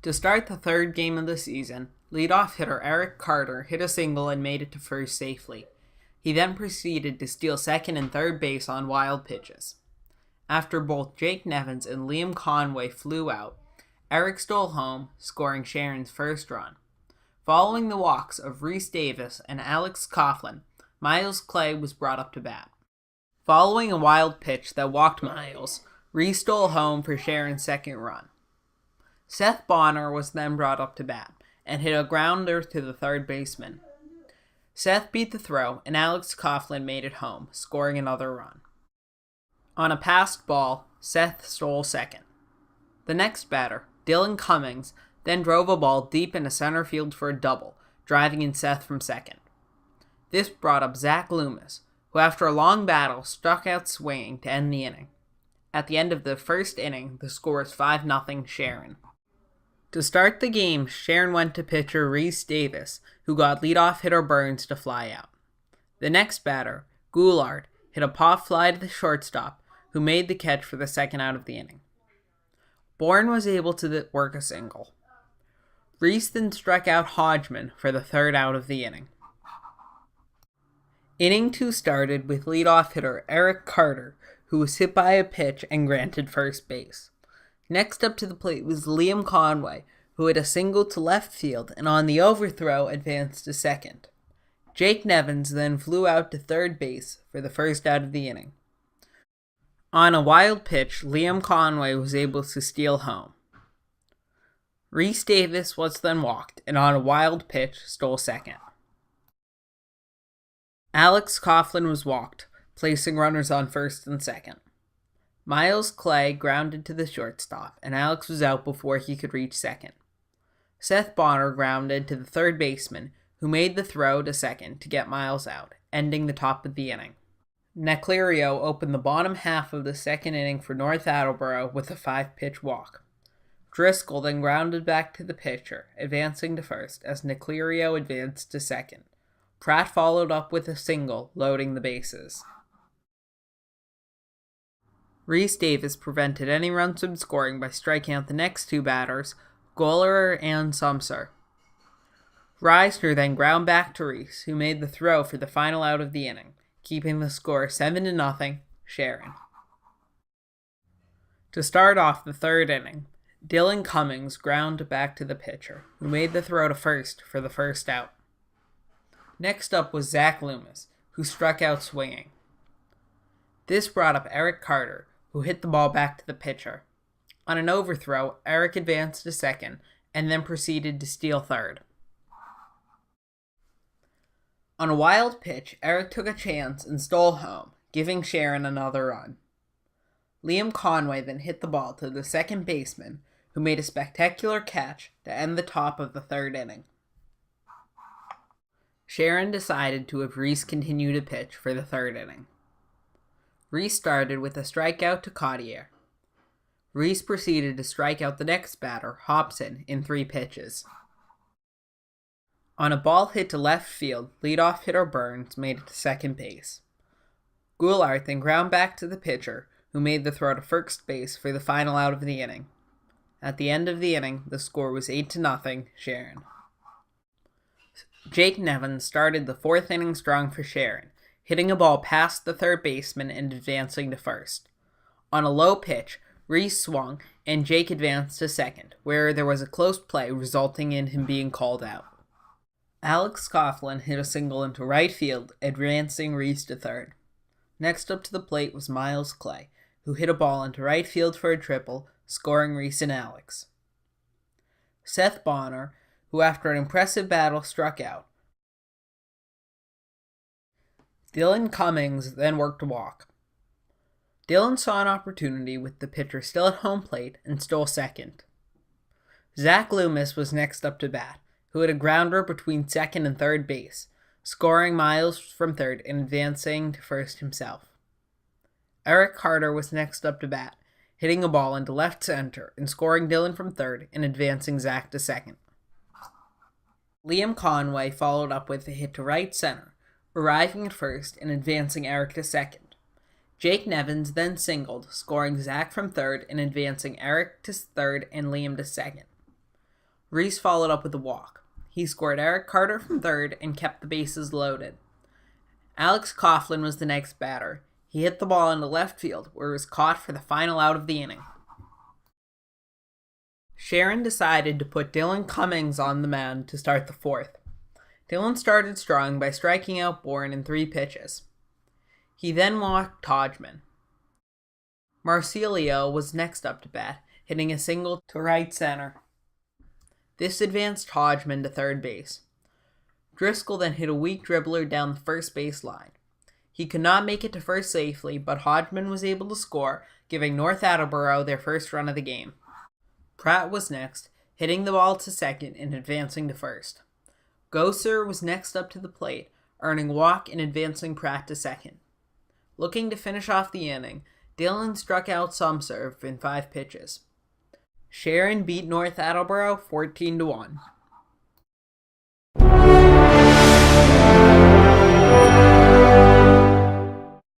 To start the third game of the season, leadoff hitter Eric Carter hit a single and made it to first safely. He then proceeded to steal second and third base on wild pitches. After both Jake Nevins and Liam Conway flew out, Eric stole home, scoring Sharon's first run. Following the walks of Rhys Davis and Alex Coughlin, Miles Clay was brought up to bat. Following a wild pitch that walked Miles, Rhys stole home for Sharon's second run. Seth Bonner was then brought up to bat and hit a grounder to the third baseman. Seth beat the throw, and Alex Coughlin made it home, scoring another run. On a passed ball, Seth stole second. The next batter, Dylan Cummings, then drove a ball deep into center field for a double, driving in Seth from second. This brought up Zach Loomis, who after a long battle struck out swinging to end the inning. At the end of the first inning, the score was 5-0 Sharon. To start the game, Sharon went to pitcher Rhys Davis, who got leadoff hitter Burns to fly out. The next batter, Goulart, hit a pop fly to the shortstop, who made the catch for the second out of the inning. Bourne was able to work a single. Rhys then struck out Hodgman for the third out of the inning. Inning 2 started with leadoff hitter Eric Carter, who was hit by a pitch and granted first base. Next up to the plate was Liam Conway, who hit a single to left field and on the overthrow advanced to second. Jake Nevins then flew out to third base for the first out of the inning. On a wild pitch, Liam Conway was able to steal home. Rhys Davis was then walked and on a wild pitch stole second. Alex Coughlin was walked, placing runners on first and second. Miles Clay grounded to the shortstop, and Alex was out before he could reach second. Seth Bonner grounded to the third baseman, who made the throw to second to get Miles out, ending the top of the inning. Neclerio opened the bottom half of the second inning for North Attleboro with a 5-pitch walk. Driscoll then grounded back to the pitcher, advancing to first as Neclerio advanced to second. Pratt followed up with a single, loading the bases. Rhys Davis prevented any runs from scoring by striking out the next two batters, Gohler and Sumser. Reisner then ground back to Rhys, who made the throw for the final out of the inning, keeping the score 7-0 Sharon. To start off the third inning, Dylan Cummings grounded back to the pitcher, who made the throw to first for the first out. Next up was Zach Loomis, who struck out swinging. This brought up Eric Carter, who hit the ball back to the pitcher. On an overthrow, Eric advanced to second, and then proceeded to steal third. On a wild pitch, Eric took a chance and stole home, giving Sharon another run. Liam Conway then hit the ball to the second baseman, who made a spectacular catch to end the top of the third inning. Sharon decided to have Rhys continue to pitch for the third inning. Rhys started with a strikeout to Cottier. Rhys proceeded to strike out the next batter, Hobson, in 3 pitches. On a ball hit to left field, leadoff hitter Burns made it to second base. Goulart then ground back to the pitcher, who made the throw to first base for the final out of the inning. At the end of the inning, the score was 8-0 Sharon. Jake Nevins started the fourth inning strong for Sharon, hitting a ball past the third baseman and advancing to first. On a low pitch, Rhys swung, and Jake advanced to second, where there was a close play resulting in him being called out. Alex Coughlin hit a single into right field, advancing Rhys to third. Next up to the plate was Miles Clay, who hit a ball into right field for a triple, scoring Rhys and Alex. Seth Bonner, who after an impressive battle struck out. Dylan Cummings then worked a walk. Dylan saw an opportunity with the pitcher still at home plate and stole second. Zach Loomis was next up to bat, who hit a grounder between second and third base, scoring Miles from third and advancing to first himself. Eric Carter was next up to bat, hitting a ball into left center and scoring Dylan from third and advancing Zach to second. Liam Conway followed up with a hit to right center, arriving at first and advancing Eric to second. Jake Nevins then singled, scoring Zach from third and advancing Eric to third and Liam to second. Reese followed up with a walk. He scored Eric Carter from third and kept the bases loaded. Alex Coughlin was the next batter. He hit the ball into left field, where it was caught for the final out of the inning. Sharon decided to put Dylan Cummings on the mound to start the fourth. Dylan started strong by striking out Bourne in 3 pitches. He then walked Hodgman. Marcelio was next up to bat, hitting a single to right center. This advanced Hodgman to third base. Driscoll then hit a weak dribbler down the first base line. He could not make it to first safely, but Hodgman was able to score, giving North Attleboro their first run of the game. Pratt was next, hitting the ball to second and advancing to first. Gosser was next up to the plate, earning walk and advancing Pratt to second. Looking to finish off the inning, Dylan struck out Sumserve in 5 pitches. Sharon beat North Attleboro 14-1.